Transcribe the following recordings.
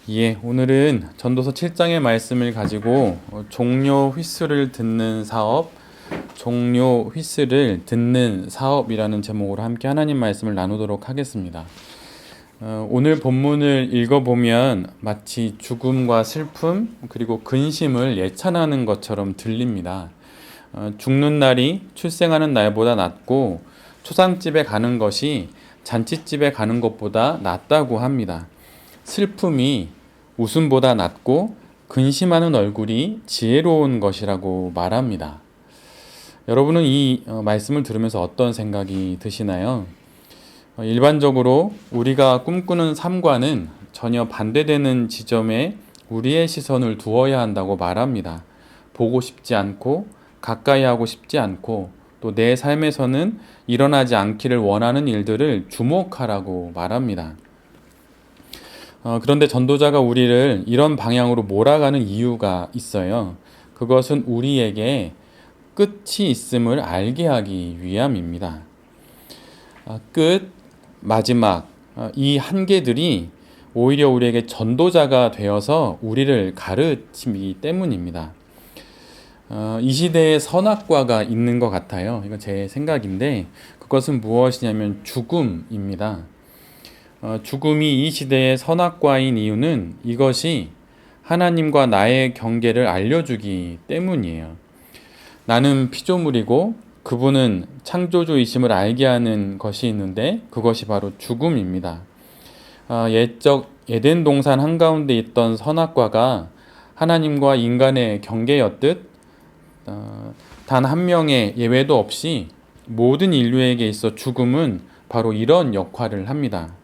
오늘은 전도서 7장의 말씀을 가지고 종료 휘슬을 듣는 사업, 종료 휘슬을 듣는 사업이라는 제목으로 함께 하나님 말씀을 나누도록 하겠습니다. 오늘 본문을 읽어보면 마치 죽음과 슬픔 그리고 근심을 예찬하는 것처럼 들립니다. 죽는 날이 출생하는 날보다 낫고 초상집에 가는 것이 잔치집에 가는 것보다 낫다고 합니다. 슬픔이 웃음보다 낫고 근심하는 얼굴이 지혜로운 것이라고 말합니다. 여러분은 이 말씀을 들으면서 어떤 생각이 드시나요? 일반적으로 우리가 꿈꾸는 삶과는 전혀 반대되는 지점에 우리의 시선을 두어야 한다고 말합니다. 보고 싶지 않고 가까이 하고 싶지 않고 또 내 삶에서는 일어나지 않기를 원하는 일들을 주목하라고 말합니다. 그런데 전도자가 우리를 이런 방향으로 몰아가는 이유가 있어요. 그것은 우리에게 끝이 있음을 알게 하기 위함입니다. 끝, 마지막, 이 한계들이 오히려 우리에게 전도자가 되어서 우리를 가르치기 때문입니다. 이 시대에 선악과가 있는 것 같아요. 이건 제 생각인데 그것은 무엇이냐면 죽음입니다. 죽음이 이 시대의 선악과인 이유는 이것이 하나님과 나의 경계를 알려주기 때문이에요. 나는 피조물이고 그분은 창조주이심을 알게 하는 것이 있는데 그것이 바로 죽음입니다. 옛적 에덴 동산 한가운데 있던 선악과가 하나님과 인간의 경계였듯 단 한 명의 예외도 없이 모든 인류에게 있어 죽음은 바로 이런 역할을 합니다.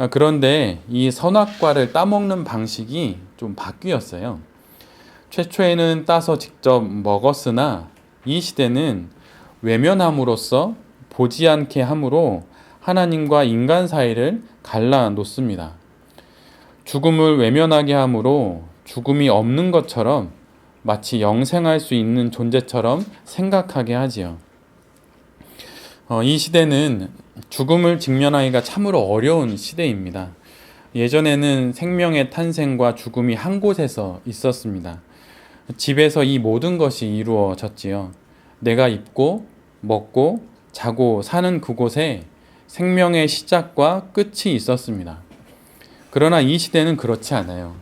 그런데 이 선악과를 따먹는 방식이 좀 바뀌었어요. 최초에는 따서 직접 먹었으나 이 시대는 외면함으로써 보지 않게 함으로 하나님과 인간 사이를 갈라놓습니다. 죽음을 외면하게 함으로 죽음이 없는 것처럼 마치 영생할 수 있는 존재처럼 생각하게 하지요. 이 시대는 죽음을 직면하기가 참으로 어려운 시대입니다. 예전에는 생명의 탄생과 죽음이 한 곳에서 있었습니다. 집에서 이 모든 것이 이루어졌지요. 내가 입고 먹고 자고 사는 그곳에 생명의 시작과 끝이 있었습니다. 그러나 이 시대는 그렇지 않아요.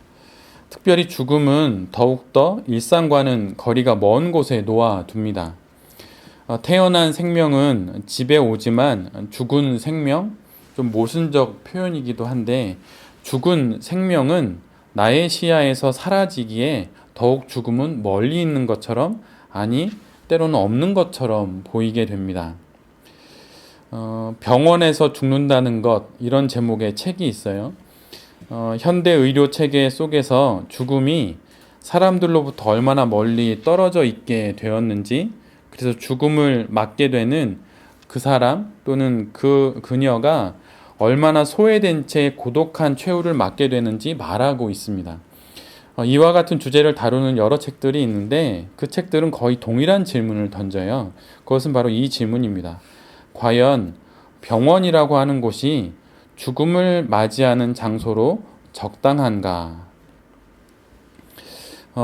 특별히 죽음은 더욱더 일상과는 거리가 먼 곳에 놓아둡니다. 태어난 생명은 집에 오지만 죽은 생명, 좀 모순적 표현이기도 한데 죽은 생명은 나의 시야에서 사라지기에 더욱 죽음은 멀리 있는 것처럼 아니 때로는 없는 것처럼 보이게 됩니다. 병원에서 죽는다는 것 이런 제목의 책이 있어요. 현대 의료 체계 속에서 죽음이 사람들로부터 얼마나 멀리 떨어져 있게 되었는지 그래서 죽음을 맞게 되는 그 사람 또는 그녀가 얼마나 소외된 채 고독한 최후를 맞게 되는지 말하고 있습니다. 이와 같은 주제를 다루는 여러 책들이 있는데 그 책들은 거의 동일한 질문을 던져요. 그것은 바로 이 질문입니다. 과연 병원이라고 하는 곳이 죽음을 맞이하는 장소로 적당한가?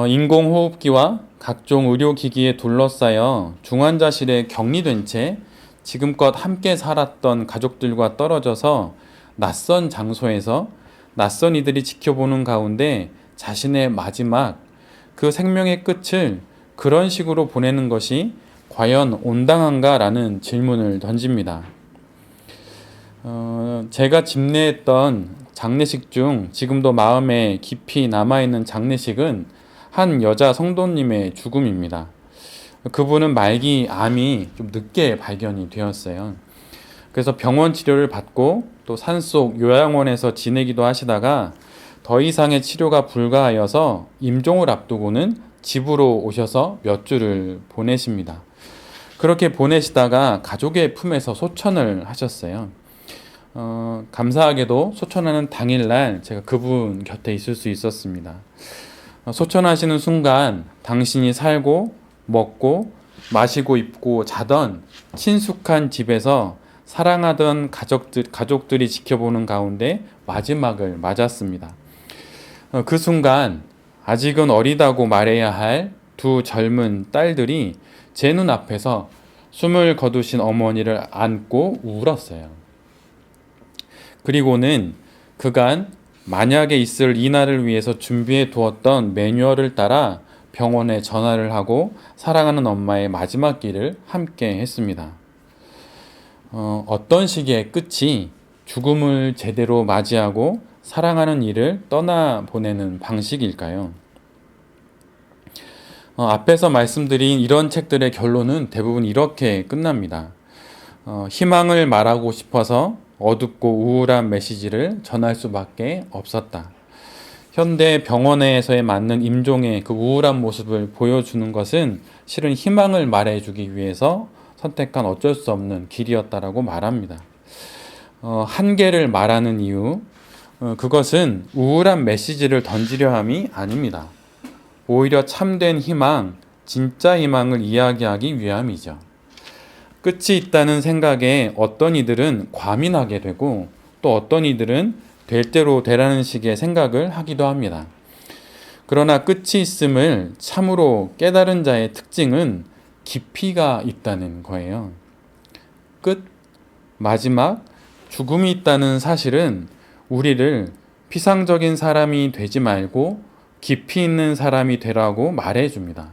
인공호흡기와 각종 의료기기에 둘러싸여 중환자실에 격리된 채 지금껏 함께 살았던 가족들과 떨어져서 낯선 장소에서 낯선 이들이 지켜보는 가운데 자신의 마지막 그 생명의 끝을 그런 식으로 보내는 것이 과연 온당한가라는 질문을 던집니다. 제가 집례했던 장례식 중 지금도 마음에 깊이 남아있는 장례식은 한 여자 성도님의 죽음입니다. 그분은 말기 암이 좀 늦게 발견이 되었어요. 그래서 병원 치료를 받고 또 산속 요양원에서 지내기도 하시다가 더 이상의 치료가 불가하여서 임종을 앞두고는 집으로 오셔서 몇 주를 보내십니다. 그렇게 보내시다가 가족의 품에서 소천을 하셨어요. 감사하게도 소천하는 당일날 제가 그분 곁에 있을 수 있었습니다. 소천하시는 순간 당신이 살고 먹고 마시고 입고 자던 친숙한 집에서 사랑하던 가족들이 지켜보는 가운데 마지막을 맞았습니다. 그 순간 아직은 어리다고 말해야 할 두 젊은 딸들이 제 눈앞에서 숨을 거두신 어머니를 안고 울었어요. 그리고는 그간 만약에 있을 이날을 위해서 준비해 두었던 매뉴얼을 따라 병원에 전화를 하고 사랑하는 엄마의 마지막 길을 함께 했습니다. 어떤 시기의 끝이 죽음을 제대로 맞이하고 사랑하는 이를 떠나보내는 방식일까요? 앞에서 말씀드린 이런 책들의 결론은 대부분 이렇게 끝납니다. 희망을 말하고 싶어서 어둡고 우울한 메시지를 전할 수밖에 없었다. 현대 병원에서의 맞는 임종의 그 우울한 모습을 보여주는 것은 실은 희망을 말해주기 위해서 선택한 어쩔 수 없는 길이었다라고 말합니다. 한계를 말하는 이유, 그것은 우울한 메시지를 던지려 함이 아닙니다. 오히려 참된 희망, 진짜 희망을 이야기하기 위함이죠. 끝이 있다는 생각에 어떤 이들은 과민하게 되고 또 어떤 이들은 될 대로 되라는 식의 생각을 하기도 합니다. 그러나 끝이 있음을 참으로 깨달은 자의 특징은 깊이가 있다는 거예요. 끝, 마지막, 죽음이 있다는 사실은 우리를 피상적인 사람이 되지 말고 깊이 있는 사람이 되라고 말해줍니다.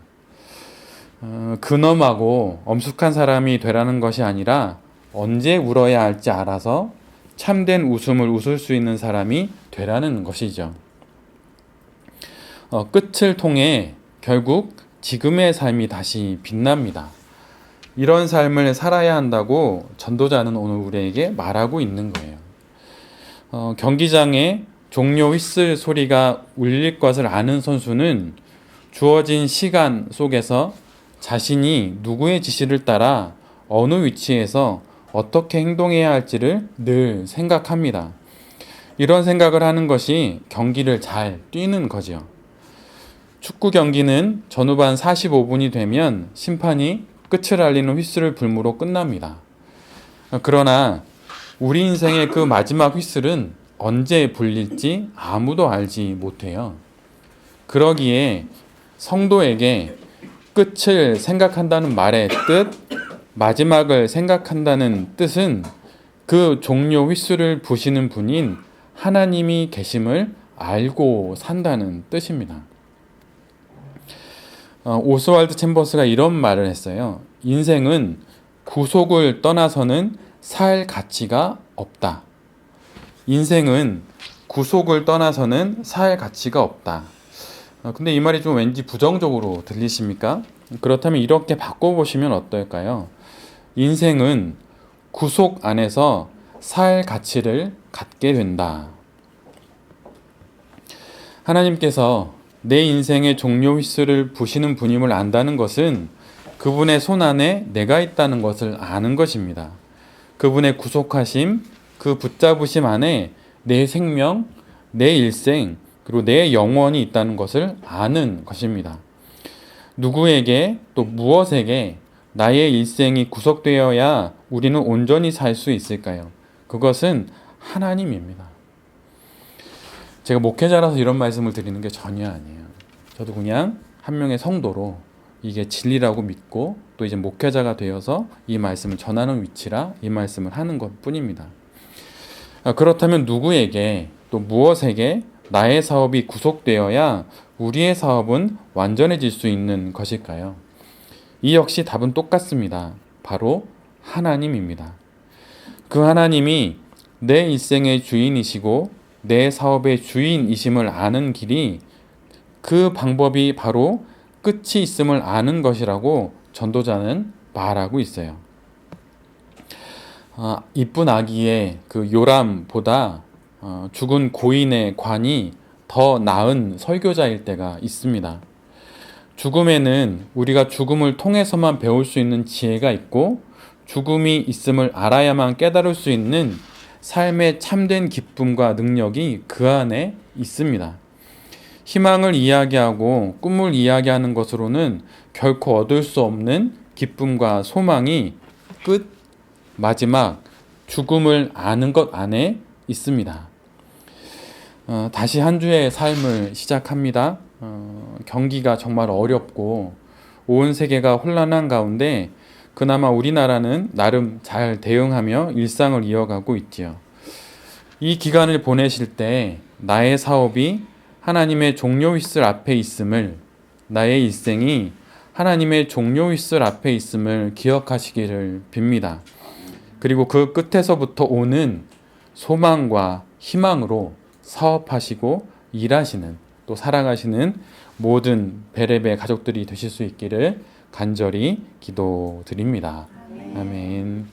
근엄하고 엄숙한 사람이 되라는 것이 아니라 언제 울어야 할지 알아서 참된 웃음을 웃을 수 있는 사람이 되라는 것이죠. 끝을 통해 결국 지금의 삶이 다시 빛납니다. 이런 삶을 살아야 한다고 전도자는 오늘 우리에게 말하고 있는 거예요. 경기장에 종료 휘슬 소리가 울릴 것을 아는 선수는 주어진 시간 속에서 자신이 누구의 지시를 따라 어느 위치에서 어떻게 행동해야 할지를 늘 생각합니다. 이런 생각을 하는 것이 경기를 잘 뛰는 거죠. 축구 경기는 전후반 45분이 되면 심판이 끝을 알리는 휘슬을 불므로 끝납니다. 그러나 우리 인생의 그 마지막 휘슬은 언제 불릴지 아무도 알지 못해요. 그러기에 성도에게 끝을 생각한다는 말의 뜻, 마지막을 생각한다는 뜻은 그 종료 휘슬을 부시는 분인 하나님이 계심을 알고 산다는 뜻입니다. 오스왈드 챔버스가 이런 말을 했어요. 인생은 구속을 떠나서는 살 가치가 없다. 인생은 구속을 떠나서는 살 가치가 없다. 근데 이 말이 좀 왠지 부정적으로 들리십니까? 그렇다면 이렇게 바꿔보시면 어떨까요? 인생은 구속 안에서 살 가치를 갖게 된다. 하나님께서 내 인생의 종료 휘슬을 부시는 분임을 안다는 것은 그분의 손 안에 내가 있다는 것을 아는 것입니다. 그분의 구속하심, 그 붙잡으심 안에 내 생명, 내 일생, 그리고 내 영혼이 있다는 것을 아는 것입니다. 누구에게 또 무엇에게 나의 일생이 구속되어야 우리는 온전히 살 수 있을까요? 그것은 하나님입니다. 제가 목회자라서 이런 말씀을 드리는 게 전혀 아니에요. 저도 그냥 한 명의 성도로 이게 진리라고 믿고 또 이제 목회자가 되어서 이 말씀을 전하는 위치라 이 말씀을 하는 것 뿐입니다. 그렇다면 누구에게 또 무엇에게 나의 사업이 구속되어야 우리의 사업은 완전해질 수 있는 것일까요? 이 역시 답은 똑같습니다. 바로 하나님입니다. 그 하나님이 내 일생의 주인이시고 내 사업의 주인이심을 아는 길이 그 방법이 바로 끝이 있음을 아는 것이라고 전도자는 말하고 있어요. 이쁜 아기의 그 요람보다 죽은 고인의 관이 더 나은 설교자일 때가 있습니다. 죽음에는 우리가 죽음을 통해서만 배울 수 있는 지혜가 있고 죽음이 있음을 알아야만 깨달을 수 있는 삶의 참된 기쁨과 능력이 그 안에 있습니다. 희망을 이야기하고 꿈을 이야기하는 것으로는 결코 얻을 수 없는 기쁨과 소망이 끝, 마지막 죽음을 아는 것 안에 있습니다. 다시 한 주의 삶을 시작합니다. 경기가 정말 어렵고 온 세계가 혼란한 가운데 그나마 우리나라는 나름 잘 대응하며 일상을 이어가고 있지요. 이 기간을 보내실 때 나의 사업이 하나님의 종료 휘슬 앞에 있음을, 나의 일생이 하나님의 종료 휘슬 앞에 있음을 기억하시기를 빕니다. 그리고 그 끝에서부터 오는 소망과 희망으로 사업하시고 일하시는, 또 살아가시는 모든 베레베 가족들이 되실 수 있기를 간절히 기도드립니다. 아멘.